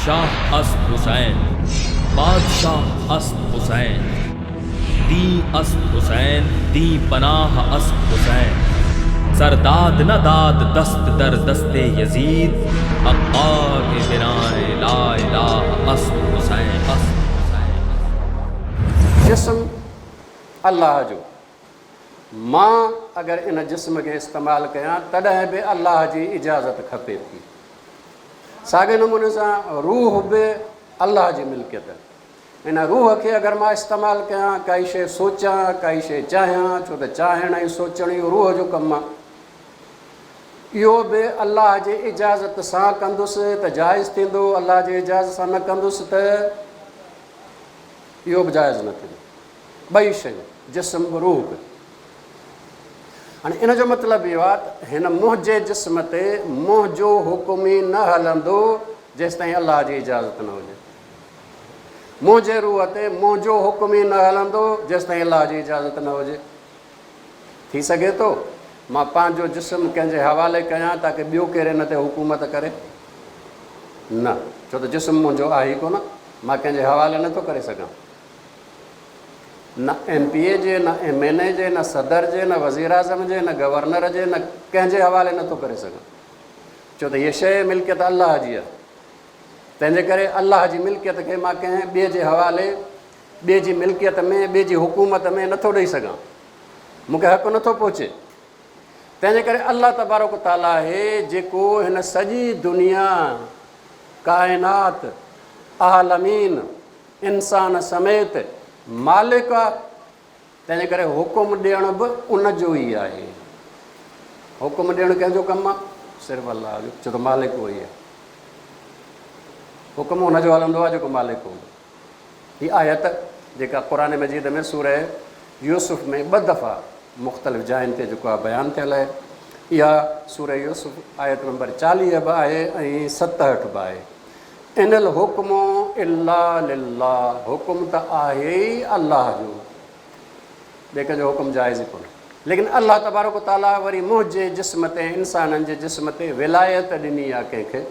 शाह अस्त हुसैन, बादशाह अस्त हुसैन, दी अस्त हुसैन, दी पनाह अस्त हुसैन, सरदाद न दाद दस्त दर दस्ते यजीद, अक्का के बिनाए ला इलाहा अस्त हुसैन, अस्त हुसैन। जिस्म अल्लाह जो, मां अगर इन जिस्म के इस्तेमाल कयां तॾहिं बि अल्लाह जी इजाज़त खपे थी। साॻे नमूने सां रूह बि अल्लाह जी मिल्कियत। इन रूह खे अगरि मां इस्तेमालु कयां, काई शइ सोचां, काई शइ चाहियां, छो त चाहिण ऐं सोचण इहो रूह जो कमु आहे, इहो बि अल्लाह जी इजाज़त सां कंदुसि त जाइज़ थींदो, अल्लाह जी इजाज़त सां न कंदुसि त इहो बि जाइज़ न थींदो। ॿई शयूं, जिस्म बि रूह बि। हाणे इन जो मतिलबु इहो आहे त हिन मुंहं जे जिस्म ते मुंहं जो हुकुम ई न हलंदो जेसि ताईं अल्लाह जी इजाज़त न हुजे। मुंहं जे रूह ते मुंहं जो हुकुम ई न हलंदो जेसि ताईं अल्लाह जी इजाज़त न हुजे। थी सघे थो मां पंहिंजो जिस्म कंहिंजे हवाले कयां ताकी ॿियो केरु हिन ते हुकूमत करे? न, छो त जिस्म मुंहिंजो आहे ई कोन, मां कंहिंजे हवाले नथो करे सघां। न MPA जे, न MNA जे, न सदर जे, न वज़ीर आज़म जे, न गवर्नर जे, न कंहिंजे हवाले नथो करे सघां, छो त इहा शइ मिल्कियत अल्लाह जी आहे। तंहिंजे करे अल्लाह जी मिल्कियत खे मां कंहिं ॿिए जे हवाले, ॿिए जी मिल्कियत में, ॿिए जी हुकूमत में नथो ॾेई सघां, मूंखे हक़ु नथो पहुचे। तंहिंजे करे अल्लाह तबारक ताला आहे जेको हिन सॼी दुनिया, काइनात, आलमीन, इंसान समेत मालिक आहे। तंहिंजे करे हुकुम ॾियण बि उन जो ई आहे। हुकुम ॾियणु कंहिंजो कमु आहे? सिर्फ़ु अल्लाह जो, छो त मालिक उहो ई आहे। हुकुम हुनजो हलंदो आहे जेको मालिक हूंदो। हीअ आयत जेका क़ुरान मजीद में सूरह यूसुफ में 2 दफ़ा मुख़्तलिफ़ जायुनि ते जेको आहे बयानु थियल आहे, इहा सूरह यूसुफ आयत नंबर 40 बि आहे ऐं 67 बि आहे। इनल हुक्मु इल्ला लिल्लाह, हुकुम त आहे ई अल्लाह जो, ॿिए कंहिंजो हुकुम जाइज़ ई कोन्हे। लेकिन अल्लाह तबारक ताला वरी मुंहं जे जिस्म ते, इंसाननि जे जिस्म ते विलायत ॾिनी आहे कंहिंखे,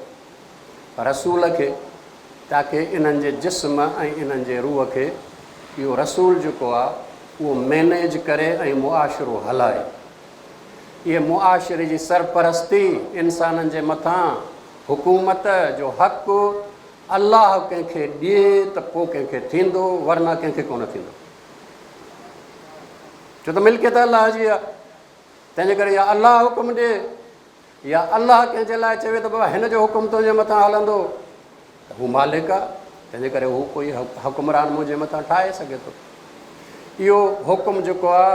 रसूल खे, ताकी इन्हनि जे जिस्म ऐं इन्हनि जे रूह खे इहो रसूल जेको आहे उहो मैनेज करे ऐं मुआशिरो हलाए। इहे मुआशिरे जी सरपरस्ती, इंसाननि जे मथां हुकूमत जो हक़ु अल्लाह कंहिंखे ॾिए त पोइ कंहिंखे थींदो, वरना कंहिंखे कोन थींदो, छो त मिल्कियत अल्लाह जी आहे। तंहिंजे करे या अल्लाह हुकुम ॾिए, या अल्लाह कंहिंजे लाइ चवे त बाबा हिन जो हुकुम तुंहिंजे मथां हलंदो, त हू मालिक आहे। तंहिंजे करे हू कोई हुकुमरान मुंहिंजे मथां ठाहे सघे थो। इहो हुकुम जेको आहे,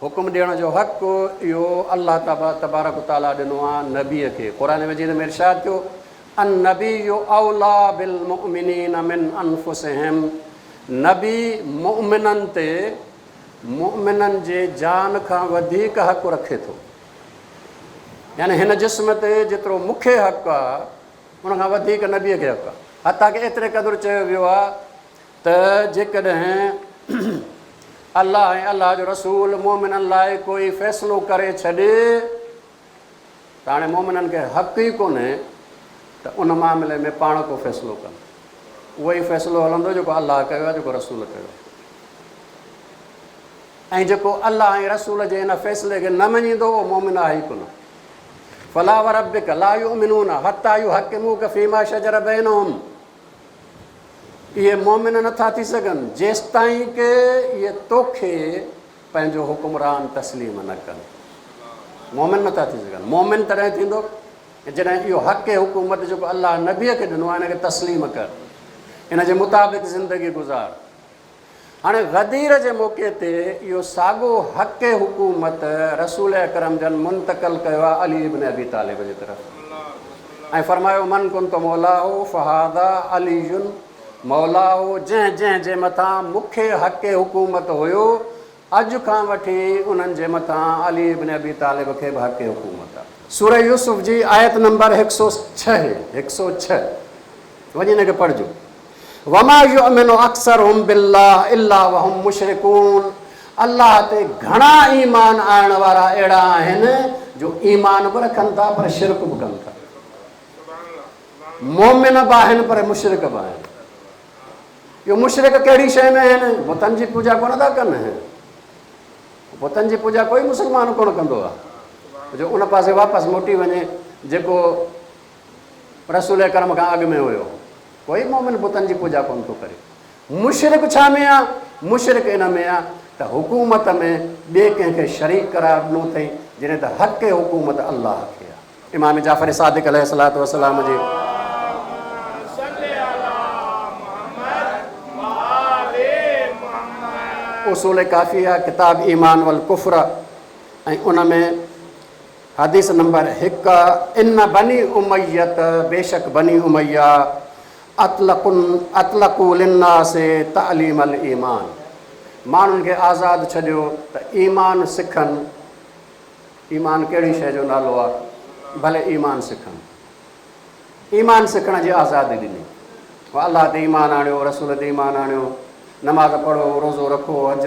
हुकुम ॾियण जो हक़ु, इहो अल्लाह तबारक ताला ॾिनो आहे नबीअ खे। क़ुरान मजीद में इरशाद थियो, अन नबीयु औला बिल मुमिनीन मिन अनफुसिहिम, नबी मुमिननि ते, मुमिननि जे जान खां वधीक हक़ु रखे थो। यानी हिन जिस्म ते जेतिरो मूंखे हक़ु आहे उनखां वधीक नबीअ खे हक़ु आहे। हता की एतिरे क़दुरु चयो वियो आहे त जेकॾहिं अल्लाह ऐं अल्लाह जो रसूल मोमिननि लाइ कोई फ़ैसिलो करे छॾे त हाणे मोमिननि खे हक़ु ई कोन्हे त उन मामले में पाण को फ़ैसिलो कनि। उहो ई फ़ैसिलो हलंदो जेको अल्लाह कयो आहे, जेको रसूल कयो आहे। ऐं जेको अल्लाह ऐं रसूल जे हिन फ़ैसिले खे न मञींदो उहो मोमिन आहे ई कोन। फला वरब्बिक ला युमिनून हत्ता युहक्किमूक फ़ीमा शजर बैनहुम, इहे मोमिन नथा थी सघनि जेसि ताईं के इहे तोखे पंहिंजो हुकुमरान तस्लीम न कनि। मोमिन नथा थी सघनि। मोमिन तॾहिं थींदो जॾहिं इहो हक़ हुकूमत जेको अल्लाह नबीअ खे ॾिनो आहे हिनखे तस्लीम कर, इन जे मुताबिक़ ज़िंदगी गुज़ार। हाणे गदीर जे मौक़े ते इहो साॻियो हक़ हुकूमत रसूल अकरम जन मुंतक़िल कयो आहे अली इब्न अबी तालिब जे तरफ़ ऐं फरमायो मन कुंत मौला हो फ़हादा अलीयुन मौला हो, जंहिं जंहिं जे मथां मूंखे हक़ हुकूमत हुयो अॼु खां वठी उन्हनि जे मथां अली इब्न अबी तालिब खे बि हक़ हुकूमत आहे। सूरह यूसुफ जी आयत नंबर 106 वञी हिनखे पढ़िजो। वमा युमिनु अक्सरुहुम बिल्लाह इल्ला वहुम मुशरिकून, अल्लाह ते घणा ईमान आणण वारा अहिड़ा आहिनि जो ईमान बि रखनि था पर शिरक बि कनि था। मोमिन बि आहिनि पर मुशरिक बि आहिनि। इहो मुशरिक कहिड़ी शइ में आहिनि? बुतनि जी पूॼा कोन था कनि। बुतनि जी पूॼा कोई मुस्लमान कोन कंदो आहे। जो उन पासे वापसि मोटी वञे जेको रसूल करम खां अॻु में हुयो। कोई मोमिन बुतनि जी पूॼा कोन थो करे। मुशरिक छा में आहे? मुशरिक इन में आहे त हुकूमत में ॿिए कंहिंखे शरीक करार ॾिनो अथई, जॾहिं त हक़ हुकूमत अल्लाह खे आहे। इमाम जाफ़र सादिक़ अलैहिस्सलातु वस्सलाम जी उसूल काफ़िया किताब ईमान वल कुफ्र ऐं उन में हदीस नंबर 1, इन बनी उमयत, बेशक बनी उमैया अतलक़ू लिन्नास तालीम अल ईमान, माण्हुनि खे आज़ादु छॾियो त ईमान सिखनि। ईमान कहिड़ी शइ जो नालो आहे? भले ईमान सिखनि। ईमान सिखण जी आज़ादी ॾिनी। अलाह ते ईमान आणियो, रसूल ते ईमान आणियो, नमाज़ पढ़ो, रोज़ो रखो, हज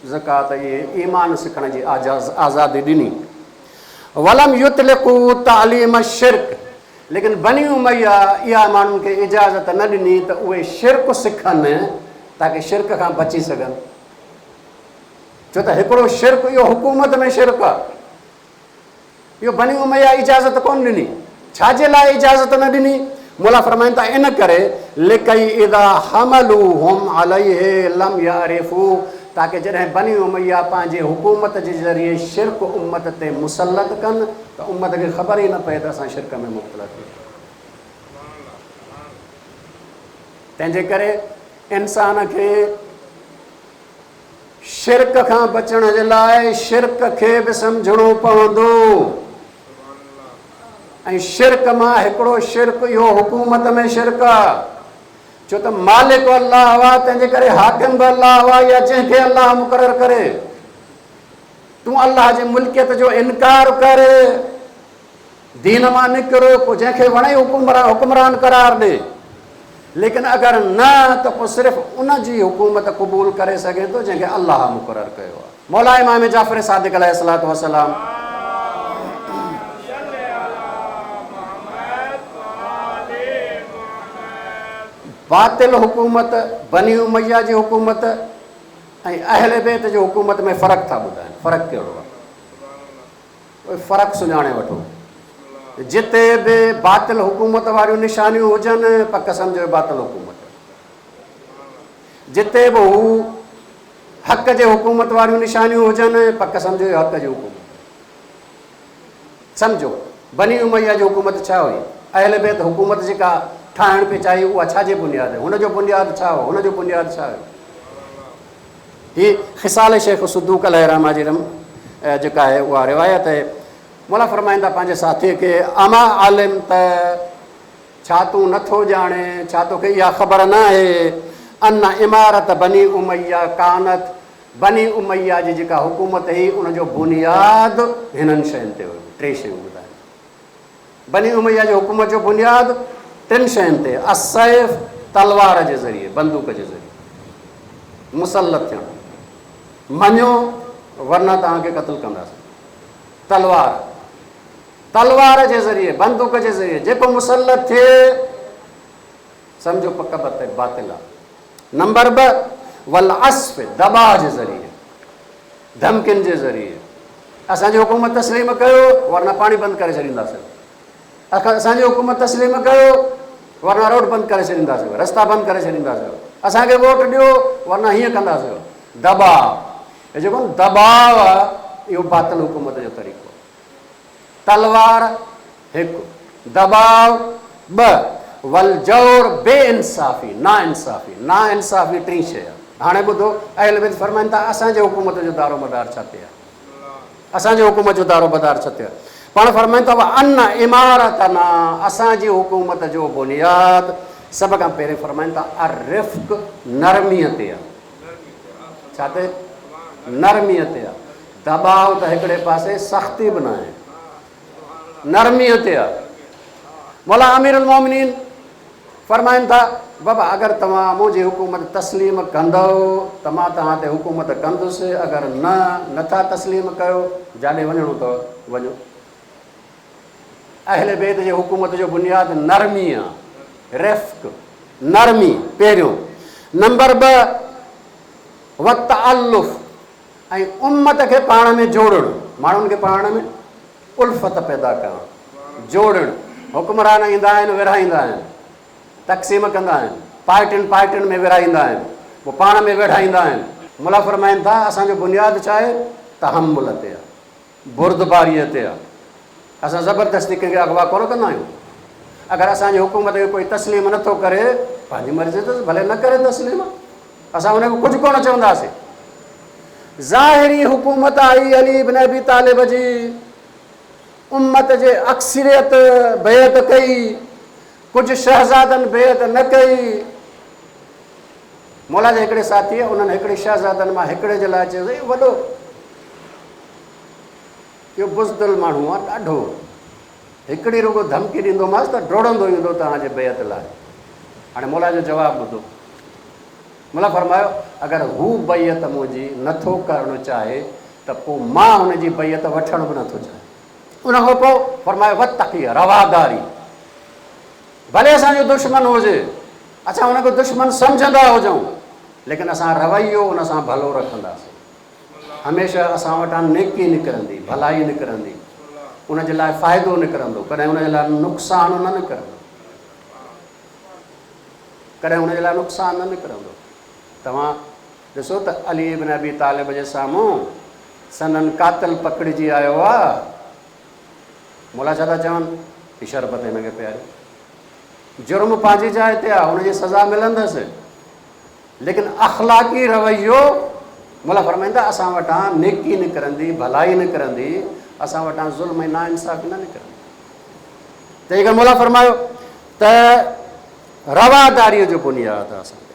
ज़कात, इहे ईमान सिखण जी आज़ादी ॾिनी। वलम युतलिक़ू तालीम शिरक, लेकिन बनी उमैया इहा माण्हुनि खे इजाज़त न ॾिनी त उहे शिरक सिखनि ताकी शिरक खां बची सघनि। छो त हिकिड़ो शिरक, इहो हुकूमत में शिरक आहे। इहो बनी उमैया इजाज़त कोन ॾिनी। छाजे लाइ इजाज़त न ॾिनी? मौला फरमाइनि था इन करे लिकई इदा हमलू हुम अलैहि लम यारिफू, ताकि जॾहिं बनी उमैया पंहिंजे हुकूमत जे ज़रिए शिरक उम्मत ते मुसलत कनि त उम्मत खे ख़बर ई न पए त असां शिरक में मुब्तला थी। तंहिंजे करे इंसान खे शिरक खां बचण जे लाइ शिरक खे बि सम्झणो पवंदो। ऐं शिरक मां हिकिड़ो शिरक इहो हुकूमत में शिरक आहे। छो त मालिक अल्लाह हुआ, तंहिंजे करे हाकिम बि अल्लाह हुआ, या जंहिंखे अल्लाह मुक़ररु करे। तूं अल्लाह जे मुल्कियत जो इनकार कर, दीन मां निकिरो, पोइ जंहिंखे वणे हुकुमरान करार ॾे। लेकिन अगरि न त पोइ सिर्फ़ु उन जी हुकूमत क़बूल करे सघे थो जंहिंखे अल्लाह मुक़ररु कयो आहे। मौला इमाम जाफ़र सादिक़ अलैहिस्सलातु वस्सलाम बातिल हुकूमत, बनी उमैया जी हुकूमत ऐं अहले बैत जी हुकूमत में फ़र्क़ु था ॿुधाइनि। फ़र्क़ु कहिड़ो आहे? उहे फ़र्क़ु सुञाणे वठो। जिते बि बातिल हुकूमत वारियूं निशानियूं हुजनि, पक सम्झो बातिल हुकूमत। जिते बि हू हक़ जे हुकूमत वारियूं निशानियूं हुजनि, पक सम्झो हक़ जी हुकूमत। सम्झो बनी उमैया जी हुकूमत छा हुई? अहले बैत हुकूमत जेका ठाहिण पई चाही, उहा छाजे बुनियाद आहे? हुनजो बुनियाद छा हो? हुनजो बुनियाद छा हुयो? ही ख़िसाल शेख सुद्दूक अलैहिर्रहमा जी जेका आहे उहा रिवायत आहे। मौला फरमाईंदा पंहिंजे साथीअ खे, अमा आलिम त छा तूं नथो ॼाणे, छा तोखे इहा ख़बर न आहे अन इमारत बनी उमैया कानत, बनी उमैया जी जेका हुकूमत हुई उनजो बुनियाद हिननि शयुनि ते हुयो। 3 शयूं ॿुधाइनि। बनी उमैया जी हुकूमत जो बुनियाद 3 शयुनि ते। असैफ, तलवार जे ज़रिए, बंदूक जे ज़रिए मुसलत थियणु। मञो वरना तव्हांखे क़त्ल कंदासीं। तलवार जे ज़रिए, बंदूक जे ज़रिए जेको मुसलत थिए सम्झो पक बातिल आहे। नंबर 2, वल अस्फ़, दबाव जे ज़रिए, धमकियुनि जे ज़रिए। असांजी हुकूमत तस्लीम कयो वरना पाणी बंदि करे छॾींदासीं। असांजी हुकूमत तस्लीम कयो वरना रोड बंदि करे छॾींदासीं, रस्ता बंदि करे छॾींदासीं। असांखे वोट ॾियो वरना हीअं कंदासीं। दबाव, हे जेको दबाव आहे इहो बातिल हुकूमत जो तरीक़ो। तलवार 1, दबाव 2, वल जौर, बेइंसाफ़ी, ना इंसाफ़ी 3 शइ आहे। हाणे ॿुधो, अहले बैत फरमाइनि था असांजे हुकूमत जो दारो मदार छा ते आहे? असांजे हुकूमत जो दारो मदार छा ते आहे? पाण फरमाइनि था अन इमारतना, असांजी हुकूमत जो बुनियाद सभ खां पहिरीं फरमाइनि था अर्रिफ़्क़, नरमीअ ते आहे। छा ते? नरमीअ ते आहे। दबाव त हिकिड़े पासे, सख़्ती बि न आहे, नरमीअ ते आहे। मौला अमीरुल मोमिनीन फरमाइनि था बाबा अगरि तव्हां मुंहिंजी हुकूमत तस्लीम कंदव त मां तव्हां ते हुकूमत कंदुसि, अगरि नथा तस्लीम कयो, जाॾे वञिणो अथव वञो। अहले बैत जे हुकूमत जो बुनियाद नरमी आहे, रिफ़्क़, नरमी पहिरियों। नंबर 2 वतअल्लुफ़, ऐं उम्मत खे पाण में जोड़णु, माण्हुनि खे पाण में उल्फ़त पैदा करणु, जोड़णु। हुक्मरान ईंदा आहिनि, विरहाईंदा आहिनि, तक़सीम कंदा आहिनि, पार्टियुनि में विरहाईंदा आहिनि, पोइ पाण में विरहाईंदा आहिनि। मुला फ़रमाइनि था असांजो बुनियादु छा आहे? तहम्मुल ते आहे, बुर्दबारीअ ते आहे। असां ज़बरदस्ती कंहिंखे अगवा कोन कंदा आहियूं। अगरि असांजी हुकूमत खे कोई तस्लीम नथो करे, पंहिंजी मर्ज़ी त भले न करे तस्लीम, असां हुनखे कुझु कोन चवंदासीं। ज़ाहिरी हुकूमत आई अली इब्न अबी तालिब जी, उम्मत जे अक्सरियत बैत कई, कुझु शहज़ादनि बैत न कई। मौला जे हिकिड़े साथी उन्हनि हिकिड़े शहज़ादनि मां हिकिड़े जे लाइ चयोसीं, वॾो इहो बुज़दिल माण्हू आहे, ॾाढो, हिकिड़ी रुगो धमकी ॾींदोमांसि त डोड़ंदो ईंदो तव्हांजे बैत लाइ। हाणे मौला जो जवाबु ॿुधो। मौला फरमायो अगरि हू बैत मुंहिंजी नथो करणु चाहे त पोइ मां हुनजी बैत वठणु बि नथो चाहे। उनखां पोइ फरमायो वतक़ी, रवादारी। भले असांजो दुश्मन हुजे, असां हुनखे दुश्मन सम्झंदा हुजूं, लेकिन असां रवैयो हुन सां भलो रखंदासीं। हमेशह असां वटां नेकी निकिरंदी, भलाई निकिरंदी, उनजे लाइ फ़ाइदो निकिरंदो, कॾहिं उनजे लाइ नुक़सानु न निकिरंदो, कॾहिं उनजे लाइ नुक़सानु न निकिरंदो। तव्हां ॾिसो त अली इब्न अबी तालिब जे साम्हूं सनन कातिल पकड़िजी आयो आहे। मौला छा था चवनि? ही शरबत हिनखे पियारे। जुर्म पंहिंजी जाइ ते आहे, हुनजी सज़ा मिलंदसि, लेकिन अख़लाक़ी रवैयो मौला फरमाईंदा असां वटां नेकी निकिरंदी, भलाई निकिरंदी, असां वटां ज़ुल्म ऐं नाइंसाफ़ी न निकिरंदी। तंहिं करे मौला फरमायो त रवादारीअ जो बुनियादु आहे असांखे।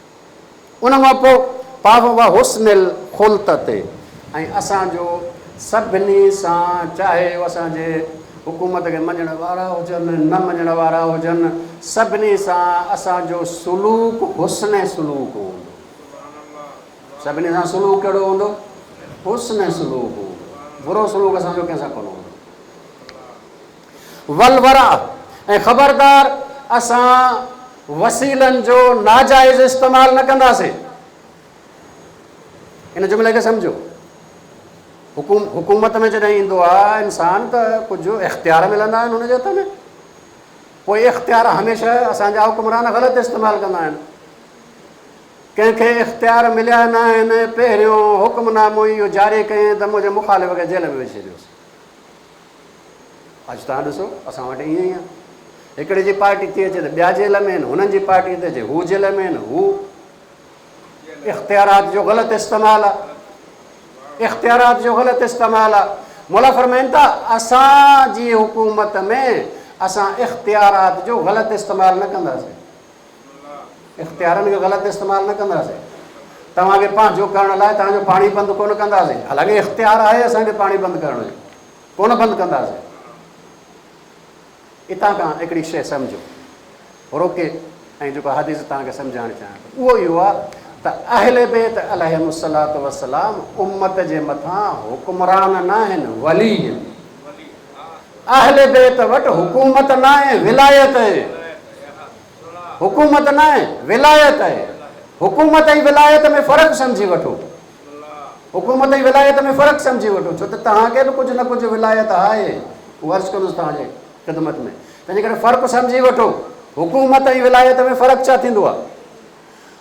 उन खां पोइ पाव व हुस्निल ख़ुल्क़ ते, ऐं असांजो सभिनी सां, चाहे असांजे हुकूमत खे मञण वारा हुजनि न मञण वारा हुजनि, सभिनी सां असांजो सुलूक हुस्न सुलूक हूंदो। सभिनी सां सुलूक कहिड़ो हूंदो? हुस्न सुलूक हूंदो। बुरो सुलूक असांजो कंहिंसां कोन हूंदो। वलवरा, ऐं ख़बरदार असां वसीलनि जो नाजाइज़ इस्तेमालु न कंदासीं। इन जुमिले खे सम्झो। हुकूमत में जॾहिं ईंदो आहे इंसान त कुझु इख़्तियार मिलंदा आहिनि हुनजे हथ में, पोइ इख़्तियार हमेशह असांजा हुकुमरान ग़लति इस्तेमालु कंदा आहिनि। कंहिंखे इख़्तियार मिलिया न आहिनि, पहिरियों हुकुमनामो इहो जारी कयईं त मुंहिंजे मुखालिफ़ खे जेल में विझी छॾियोसि। अॼु तव्हां ॾिसो असां वटि ईअं ई आहे, हिकिड़े जी पार्टी थी अचे त ॿिया जेल में आहिनि, हुननि जी पार्टी थी अचे हू जेल में आहिनि। हू इख़्तियारात जो ग़लति इस्तेमालु आहे, इख़्तियारात जो ग़लति इस्तेमालु आहे। मौला फरमाइनि था असांजी हुकूमत में असां इख़्तियारात जो ग़लति इस्तेमालु न कंदासीं, इख़्तियारनि जो ग़लति इस्तेमालु न कंदासीं। तव्हांखे पंहिंजो करण लाइ तव्हांजो पाणी बंदि कोन कंदासीं, हालांकि इख़्तियार आहे असांखे पाणी बंदि करण जो, कोन बंदि कंदासीं। हितां खां हिकिड़ी शइ सम्झो रोके, ऐं जेको हदीस तव्हांखे सम्झाइणु चाहियां थो उहो इहो आहे त अहले बैत अलैहिमुस्सलातु वस्सलाम उम्मत जे मथां हुकुमरान न आहिनि, वली आहिनि। अहले बैत वटि हुकूमत न आहे, विलायत आहे। हुकूमत न आहे, विलायत आहे। हुकूमत ऐं विलायत में फ़र्क़ु सम्झी वठो, हुकूमत ऐं विलायत में फ़र्क़ु सम्झी वठो, छो त तव्हांखे बि कुझु न कुझु विलायत आहे, उहा अर्ज़ु कंदुसि तव्हांजे ख़िदमत में। तंहिंजे करे फ़र्क़ु सम्झी वठो, हुकूमत ऐं विलायत में फ़र्क़ु छा थींदो आहे।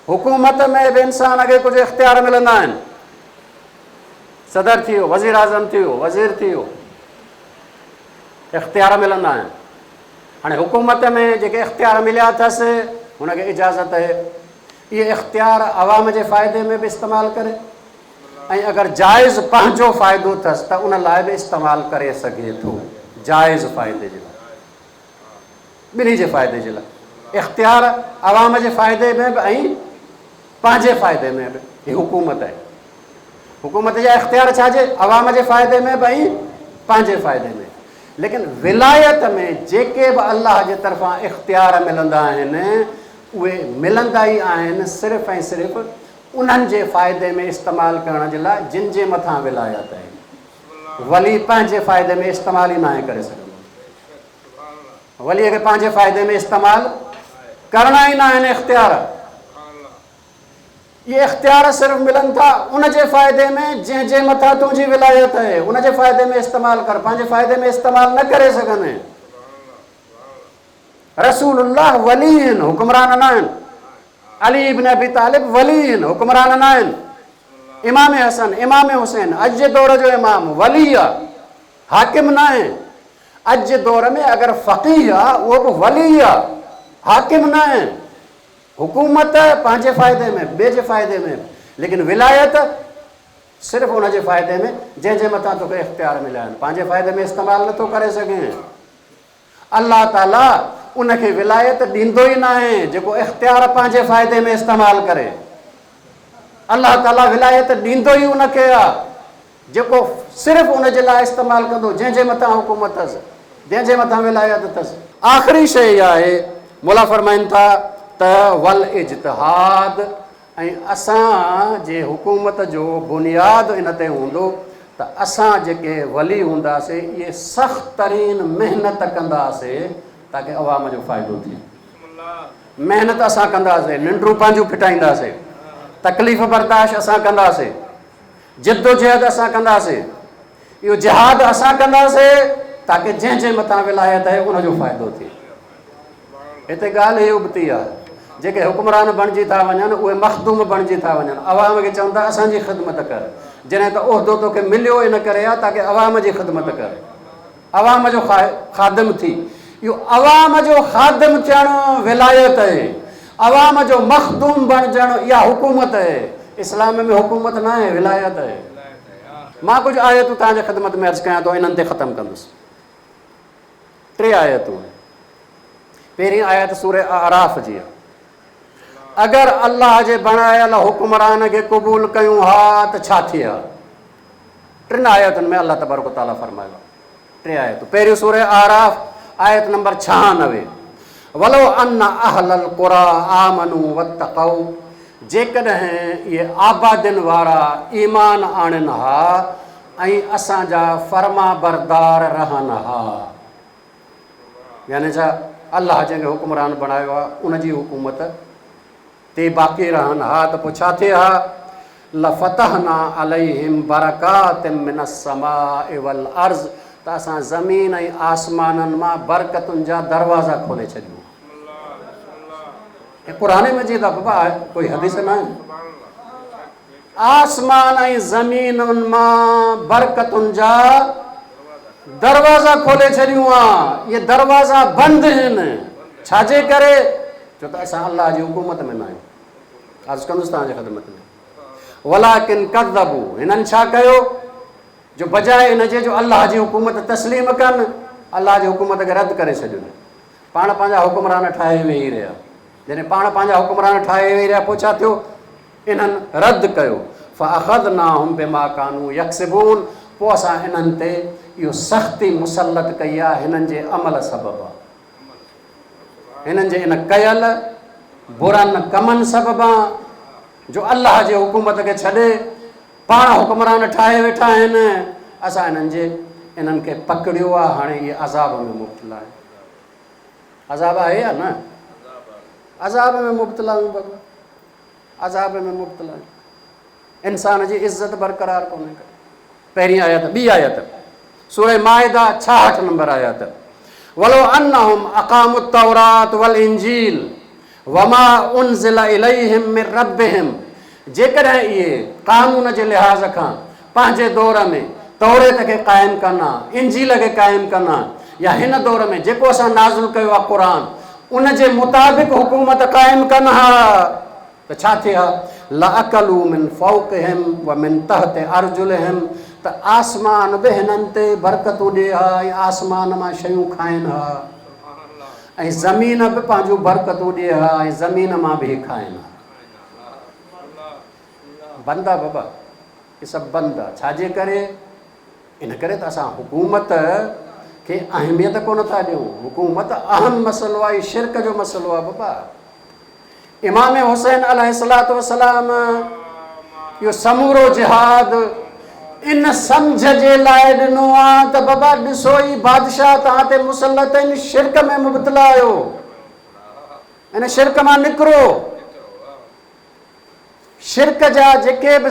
हुकूमत में बि इंसान खे कुझु इख़्तियार मिलंदा आहिनि, सदर थी वियो, वज़ीर आज़म थी वियो, वज़ीर थी वियो, इख़्तियार मिलंदा आहिनि। हाणे हुकूमत में जेके इख़्तियार मिलिया अथसि हुनखे इजाज़त आहे इहे इख़्तियार आवाम जे फ़ाइदे में बि इस्तेमालु करे, ऐं अगरि जाइज़ पंहिंजो फ़ाइदो अथसि त उन लाइ बि इस्तेमालु करे सघे थो, जाइज़ फ़ाइदे जे लाइ, ॿिन्ही जे फ़ाइदे जे लाइ। इख़्तियार आवाम जे फ़ाइदे में बि ऐं पंहिंजे फ़ाइदे में बि, हीअ हुकूमत आहे। हुकूमत जा इख़्तियार छाजे? आवाम जे फ़ाइदे में बि ऐं पंहिंजे फ़ाइदे में। लेकिन विलायत में जेके बि अलाह जे तरफ़ां इख़्तियार मिलंदा आहिनि उहे मिलंदा ई आहिनि सिर्फ़ु ऐं सिर्फ़ु उन्हनि जे फ़ाइदे में इस्तेमालु करण जे लाइ जिन जे मथां विलायत आहे। वली पंहिंजे फ़ाइदे में इस्तेमालु ई न आहे करे सघंदो। वलीअ खे पंहिंजे फ़ाइदे में इस्तेमालु करणा ई न आहिनि इख़्तियार। ये इख़्तियार सिर्फ़ मिलनि था उन जे फ़ाइदे में जंहिंजे मथां तुंहिंजी विलायत आहे, उन जे फ़ाइदे में इस्तेमालु कर, पंहिंजे फ़ाइदे में इस्तेमालु न करे सघंदे। रसूलुल्लाह वली आहिनि, हुक्मरान न आहिनि। अली इब्न अबी तालिब वली आहिनि, हुक्मरान न आहिनि। इमाम हसन, इमाम हुसैन अॼु जे दौर जो इमाम वली आहे, हाकिम न आहे। अॼु जे दौर में अगरि फ़क़ीह आहे उहो बि वली आहे, हाकिम न आहे। हुकूमत पंहिंजे फ़ाइदे में, ॿिए जे फ़ाइदे में, लेकिन विलायत सिर्फ़ु उन जे फ़ाइदे में जंहिंजे मथां तोखे इख़्तियार मिलिया आहिनि, पंहिंजे फ़ाइदे में इस्तेमालु नथो करे सघे। अल्लाह ताला उनखे विलायत ॾींदो ई न आहे जेको इख़्तियार पंहिंजे फ़ाइदे में इस्तेमालु करे। अल्लाह ताला विलायत ॾींदो ई उनखे आहे जेको सिर्फ़ु उन जे लाइ इस्तेमालु कंदो जंहिंजे मथां हुकूमत अथसि, जंहिंजे मथां विलायत अथसि। आख़िरी शइ इहा आहे, मुला फ़रमाइनि था त वल इज्तिहाद, ऐं असां जे हुकूमत जो बुनियादु इन ते हूंदो त असां जेके वली हूंदासीं इहे सख़्तु तरीन महिनत कंदासीं ताकी अवाम जो फ़ाइदो थिए। महिनत असां कंदासीं, निंडूं पंहिंजूं फिटाईंदासीं, तकलीफ़ बर्दाश्त असां कंदासीं, जिद्दोजहद असां कंदासीं, इहो जिहाद असां कंदासीं ताकी जंहिंजे मथां विलायत आहे उनजो फ़ाइदो थिए। हिते ॻाल्हि इहो बि थी आहे, जेके हुक्मरान बणिजी था वञनि उहे मख़दूम बणिजी था वञनि, अवाम खे चवनि था असांजी ख़िदमत कर, जॾहिं त उहिदो तोखे मिलियो इन करे आहे ताकी अवाम जी ख़िदमत कर, अवाम जो ख़ादिम थी। इहो अवाम जो ख़ादिम थियणु विलायत आहे, अवाम जो मख़दूम बणिजणु इहा हुकूमत आहे। इस्लाम में हुकूमत न आहे, विलायत आहे। मां कुझु आयतूं तव्हांजे ख़िदमत में अर्ज़ु कयां थो, इन्हनि ते ख़तमु कंदुसि। 3 आयतूं। पहिरीं आयत सूरह आराफ़ जी आहे। अगरि अल्लाह जे बणायल हुक्मरान खे क़बूल कयूं हा त छा थिए हा। 3 आयतुनि में अल्लाह तबारक व तआला फरमायो आहे। 3 आयतूं। पहिरियों सूरह आराफ़ आयत नंबर 96, वलो अन अहलल क़ुरा आमनू वत्तक़ौ, जेकॾहिं इहे आबादियुनि वारा ईमान आणनि हा ऐं असांजा फर्मा बरदार रहनि हा। यानी छा, अल्लाह जंहिंखे हुक्मरान बणायो आहे उनजी हुकूमत ते बाक़ी रहनि हा त पोइ छा थिए हा, लफ़तहना अलैहिम बरकातिम मिनस समाए वल अर्ज़, त असां ज़मीन ऐं आसमाननि मां बरकतुनि जा दरवाज़ा खोले छॾियूं। क़ुरान मजीद आहे बाबा, कोई हदीस न आहे। आसमान ऐं ज़मीनुनि मां बरकतुनि जा दरवाज़ा खोले छॾियूं आहे। इहे दरवाज़ा बंदि आहिनि, छाजे करे? छो त असां अल्लाह जी हुकूमत में न आहियूं। अर्ज़ु कंदुसि तव्हांजे ख़िदमत में, वलाकिन कज़्ज़बू, हिननि छा कयो जो बजाए हिनजे जो अल्लाह जी हुकूमत तस्लीम कनि, अल्लाह जी हुकूमत खे रद्द करे छॾियो। पाण पंहिंजा हुक्मरान ठाहे वेही रहिया। जॾहिं पाण पंहिंजा हुक्मरान ठाहे वेही रहिया पोइ छा थियो, इन्हनि रद्द कयो। फ़अख़ज़नाहुम बिमा कानू यक्सिबून, पोइ असां इन्हनि ते इहो सख़्ती मुसलत कई आहे हिननि जे अमल सबबु, हिननि जे इन कयल बुरनि कमनि सबबु जो अल्लाह जे हुकूमत खे छॾे पाण हुक्मरान ठाहे वेठा आहिनि। असां इन्हनि खे पकड़ियो आहे, हाणे इहे अज़ाब में मुब्तला आहिनि। अज़ाब आहे या न? अज़ाब में मुब्तला आहियूं बाबा, अज़ाब में मुब्तला आहियूं। इंसान जी इज़त बरक़रार कोन्हे। पहिरीं आयत। ॿी आयत सूरह माइदा 66 नंबर आयत, वलो अन्नहुम अक़ामुत तौरात वल इंजील वमा उनज़िला इलैहिम मिन रब्बिहिम, जेकॾहिं इहे क़ानून जे लिहाज़ खां पंहिंजे दौर में तौरेत खे क़ाइमु कनि, इंजील खे क़ाइमु कनि, या हिन दौर में जेको असां नाज़िल कयो आहे क़ुरान उन जे मुताबिक़ हुकूमत क़ाइमु कनि हा त छा थिए हा, लअकलू मिन फ़ौक़िहिम व मिन तहत अर्जुलिहिम, त आसमान बि हिननि ते बरकतूं ॾिए हा ऐं आसमान मां शयूं खाइनि हा, ऐं ज़मीन बि पंहिंजूं बरकतूं ॾिए हा ऐं ज़मीन मां बि खाइनि हा। बंद आहे बाबा, इहे सभु बंद आहे। छाजे करे? इन करे त असां हुकूमत खे अहमियत कोन था ॾियूं। हुकूमत अहम मसइलो आहे, शिरक जो मसइलो आहे बाबा। इमाम हुसैन अलैहिस्सलातु वस्सलाम इहो समूरो जिहाद इन सम्झ जे लाइ ॾिनो आहे त बाबा ॾिसो ई बादशाह तव्हां ते मुसलत आहिनि, शिरक में मुबतला आहियो, इन शिरक मां निकिरो। शिरक जा जेके बि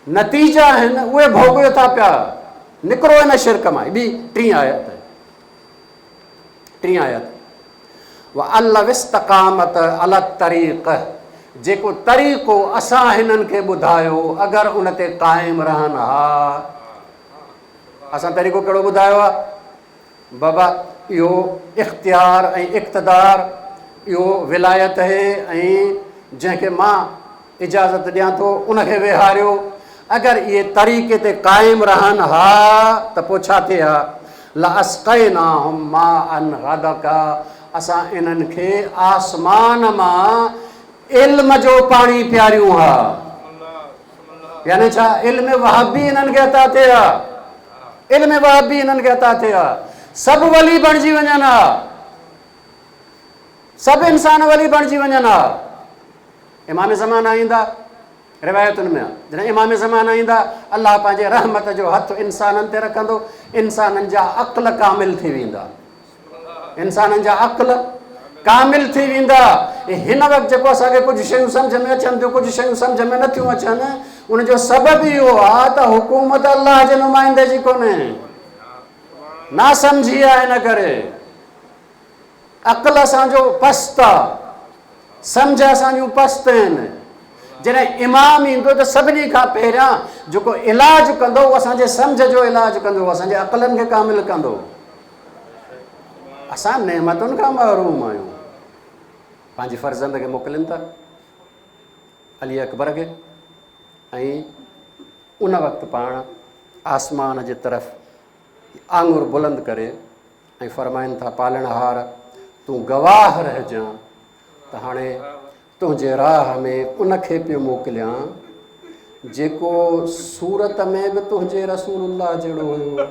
नतीजा आहिनि उहे भोॻियो था पिया, निकिरो इन शिरक मां। ॿी टीं आयत व अल्लव इस्तक़ामत अला तरीक़, जेको तरीक़ो असां हिननि खे ॿुधायो अगरि उन ते क़ाइमु रहनि हा। असां तरीक़ो कहिड़ो ॿुधायो आहे बाबा? इहो इख़्तियार ऐं इक़्तिदार, इहो विलायत है, ऐं जंहिंखे मां इजाज़त ॾियां थो उनखे विहारियो। अगरि इहे तरीक़े ते क़ाइमु रहनि हा त पोइ छा थिए हा? लअस्क़ैनाहुम माअन गदका, असां इन्हनि खे आसमान मां इल्म जो पाणी पियारियूं हा। यानी छा? इल्म वहाबी इन्हनि खे अता थिए हा, इल्म वहाबी इन्हनि खे अता थिए हा। सभु वली बणिजी वञनि हा, सभु इंसान वली बणिजी वञनि हा। इमाम ज़माना ईंदा, रिवायतुनि में आहे, जॾहिं इमाम ज़माना ईंदा अलाह पंहिंजे रहमत जो हथु इंसाननि ते रखंदो, इंसाननि जा अक़ल कामिल थी वेंदा, इंसाननि जा अक़ल कामिल थी वेंदा। हिन वक़्तु जेको असांखे कुझु शयूं सम्झ में अचनि थियूं, कुझु शयूं सम्झ में नथियूं अचनि, उनजो सबबु इहो आहे त हुकूमत अलाह जे नुमाइंदे जी कोन्हे, ना सम्झी आहे। इन करे अक़ल असांजो पस्त आहे, सम्झ असांजूं पस्त आहिनि। जॾहिं इमाम ईंदो त सभिनी खां पहिरियां जेको इलाजु कंदो उहो असांजे सम्झ जो इलाजु कंदो, असांजे अक़लनि खे कामिल कंदो। असां नेमतुनि खां महरूम आहियूं। पंहिंजी फ़र्ज़ंद खे मोकिलिनि था अली अकबर खे, ऐं उन वक़्तु पाण आसमान जे तरफ़ आङुर बुलंद करे ऐं फ़रमाइनि था, पालणहार तूं गवाह रहिजां त हाणे तुंहिंजे राह में उनखे पियो मोकिलियां जेको सूरत में बि तुंहिंजे रसूलुल्लाह जहिड़ो हुयो,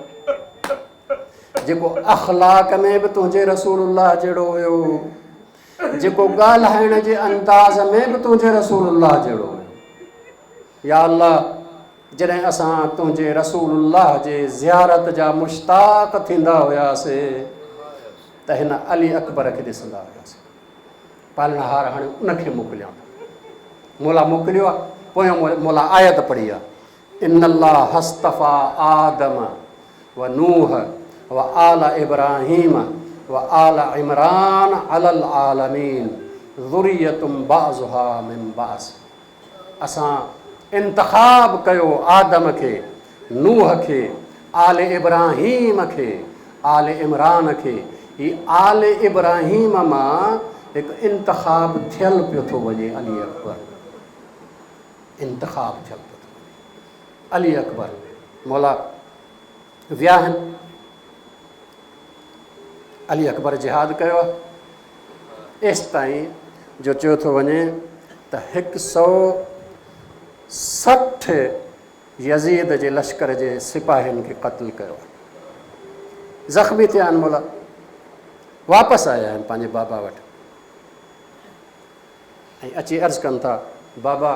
जेको अख़लाक में बि तुंहिंजे रसूलुल्लाह जहिड़ो हुयो, जेको ॻाल्हाइण जे अंदाज़ में बि तुंहिंजे रसूलुल्लाह जहिड़ो हुयो। या अल्लाह, जॾहिं असां तुंहिंजे रसूलुल्लाह जे ज़ियारत जा मुश्ताक़ थींदा हुआसीं त हिन अली अकबर खे ॾिसंदा हुआसीं। पालणहार हाणे उनखे मोकिलियां, मौला मोकिलियो आहे। पोयों मौला आयत पढ़ी आहे, इन्नल्लाह हस्तफ़ा आदम व नूह व आल इब्राहीम व आल इमरान अलल आलमीन ज़ुरियतुम बाज़ुहा मिन बाज़। असां इंतख़ाब कयो आदम खे, नूह खे, आल इब्राहीम खे, आल इमरान खे। ही आल इब्राहीम मां हिकु इंतख़ाब थियल पियो थो वञे अली अकबर, इंतख़ाब थियल पियो थो वञे अली अकबर। मौला विया आहिनि, अली अकबर जिहाद कयो आहे, एसि ताईं जो चयो थो वञे त 160 यज़ीद जे लश्कर जे सिपाहियुनि खे क़त्ल कयो आहे। ज़ख़्मी थिया आहिनि मौला, वापसि आया आहिनि पंहिंजे बाबा वटि ऐं अची अर्ज़ु कनि था, बाबा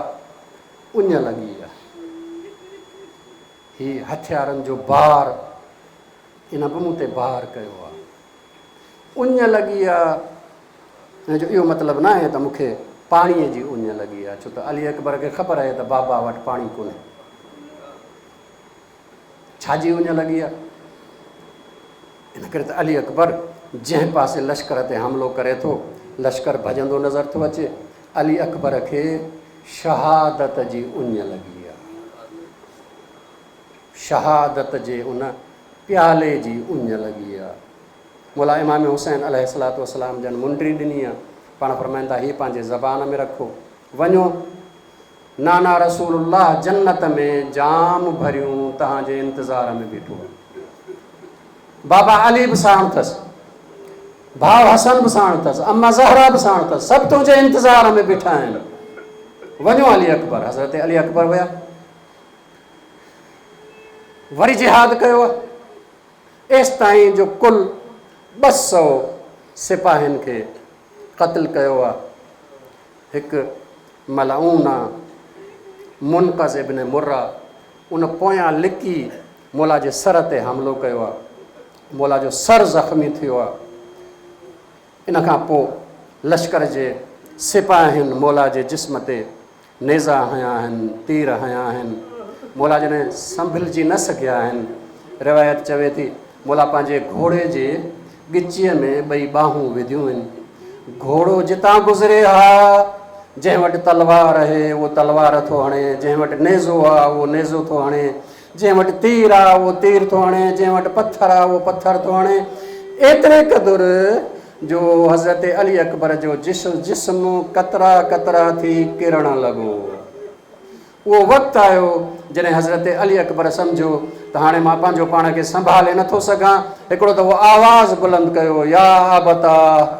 उञ लॻी आहे, हीउ हथियारनि जो बार, इन बि मूं ते बार कयो आहे, उञ लॻी आहे। हिन जो इहो मतिलबु न आहे त मूंखे पाणीअ जी उञ लॻी आहे, छो त अली अकबर खे ख़बर आहे त बाबा वटि पाणी कोन्हे। छाजी उञ लॻी आहे? इन करे त अली अकबर जंहिं पासे लश्कर ते हमिलो करे थो, लश्कर भॼंदो नज़र थो अचे, अली अकबर खे शहादत जी उञ लॻी आहे, शहादत जे उन प्याले जी उञ लॻी आहे। मौला इमाम हुसैन अलैहिस्सलातु वस्सलाम जन मुंडी ॾिनी आहे, पाण फरमाईंदा हीअ पंहिंजे ज़बान में रखो, वञो नाना रसूलुल्लाह जन्नत में जाम भरियूं तव्हांजे इंतज़ार में बीठो आहे। बाबा अली बि साण अथसि, भाउ हसन बि साण अथसि, अम्मा ज़हरा बि साण अथसि, सभु तुंहिंजे इंतज़ार में बीठा आहिनि। वञो अली अकबर। हज़रत अली अकबर विया, वरी जिहाद कयो आहे। एसि ताईं जो कुल 200 सिपाहियुनि खे क़त्ल कयो आहे। हिकु मलऊन आहे, मुनक़ज़ इब्न मुर्रा, उन पोयां लिकी मौला जे सर ते हमिलो कयो आहे, मौला जो सर ज़ख़्मी थियो आहे। इन खां पोइ लश्कर जे सिपाहियुनि मौला जे जिस्म ते नेज़ा हया आहिनि, तीर हया आहिनि। मौला जॾहिं संभलिजी न सघिया आहिनि, रिवायत चवे थी मौला पंहिंजे घोड़े जे ॻिचीअ में ॿई ॿाहूं विधियूं आहिनि। घोड़ो जितां गुज़रे हा, जंहिं वटि तलवार आहे उहो तलवार थो हणे, जंहिं वटि नेज़ो आहे उहो नेज़ो थो हणे, जंहिं वटि तीर आहे उहो तीर थो हणे, जंहिं वटि पथर आहे उहो पथर थो हणे। एतिरे क़दुरु जो हज़रत अली अकबर जो जिस्म कतरा कतरा थी किरण लॻो। उहो वक़्तु आयो जॾहिं हज़रत अली अकबर सम्झो त हाणे मां पंहिंजो पाण खे संभाले नथो सघां। हिकिड़ो दफ़ो आवाज़ु बुलंद कयो, या आबता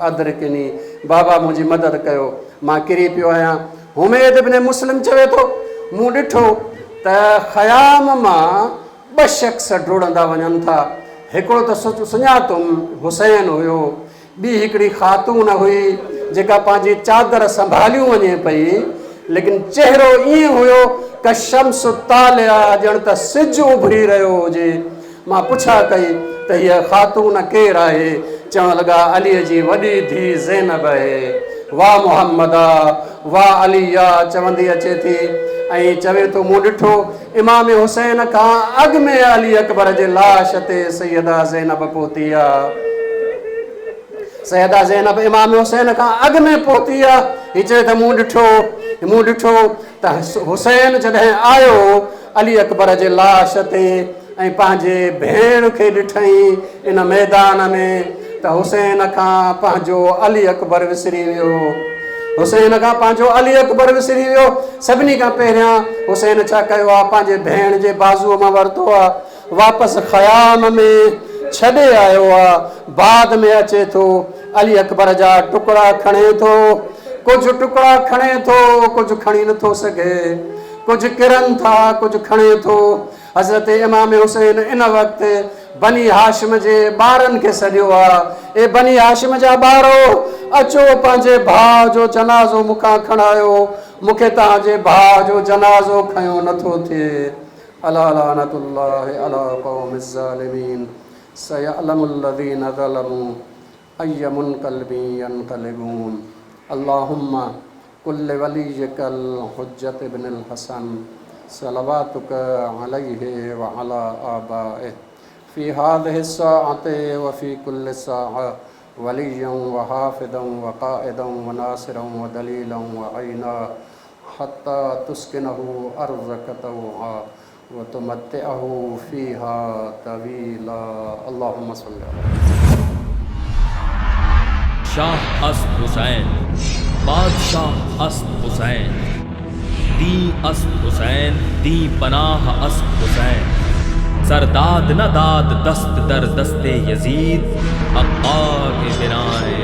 अदरिकनी, बाबा मुंहिंजी मदद कयो, मां किरी पियो आहियां। हुमैद इब्न मुस्लिम चवे थो मूं ॾिठो त ख़याम मां ॿ शख़्स डुड़ंदा वञनि था। हिकिड़ो त सुञातुमि हुसैन हुयो, ॿी हिकिड़ी ख़ातून हुई जेका पंहिंजी चादर संभालियूं वञे पई, लेकिन चहिरो ईअं हुयो क शम्स तालिया, ॼण त सिजु उभरी रहियो हुजे। मां पुछा कई त हीअ ख़ातून केरु आहे? चवण लॻा अलीअ जी वॾी धीउ ज़ैनब आहे। वाह मुहम्मदा, वाह अलिया चवंदी अचे थी। ऐं चवे थो मूं ॾिठो इमाम हुसैन खां अॻु में अली अकबर जे लाश ते सैयदा ज़ैनब पहुती आहे। सैयदा ज़ैनब इमाम हुसैन खां अॻु में पहुती आहे। हीअ चवे त मूं ॾिठो त हुसैन जॾहिं आयो अली अकबर जे लाश ते ऐं पंहिंजे भेण खे ॾिठई इन मैदान में, त हुसैन खां पंहिंजो अली अकबर विसरी वियो। हुसैन खां पंहिंजो अली अकबर विसरी वियो। सभिनी खां पहिरियां हुसैन छा कयो आहे, पंहिंजे भेण जे बाज़ूअ मां वरितो आहे, वापसि ख़याम में छॾे आयो आहे। बाद में अचे थो अली अकबर जा टुकड़ा खणे थो, कुझु टुकड़ा खणे थो, कुझु खणी नथो सघे, कुझु किरनि था, कुझु खणे थो। हज़रत इमाम हुसैन इन वक़्तु बनी हाशिम जे ॿारनि खे सॾियो आहे, ए बनी हाशिम जा ॿारो, अचो पंहिंजे भाउ जो जनाज़ो मूंखां खणायो, मूंखे तव्हांजे भाउ जो जनाज़ो खयो नथो थिए। अला लानतुल्लाहि अला क़ौमिज़ ज़ालिमीन, सयअलमुल लज़ीना ज़लमू अय्य मुनक़लिबिन यनक़लिबून। अल्लाहुम्मा कुल्लि वलिय्यकल हुज्जत इब्नुल हसन सलवातुक अलैहि व अला आबाइहि फ़ी हाज़िहि स्साअति व फ़ी कुल्लि साअ वलिय्यन व हाफ़िज़न व क़ाइदन व नासिरन व दलीलन व ऐना हत्ता तुस्किनहु अर्ज़क तौआ व तुमत्तिअहु फ़ीहा तवीला। अल्लाहुम्मा सल्लि अलैहि। शाह अस्द हुसैन, बादशाह अस्द हुसैन, दी अस्द हुसैन, दी पनाह अस्द हुसैन, सरदाद न दाद दस्त दर दस्ते यजीद, अक्का के बिनाए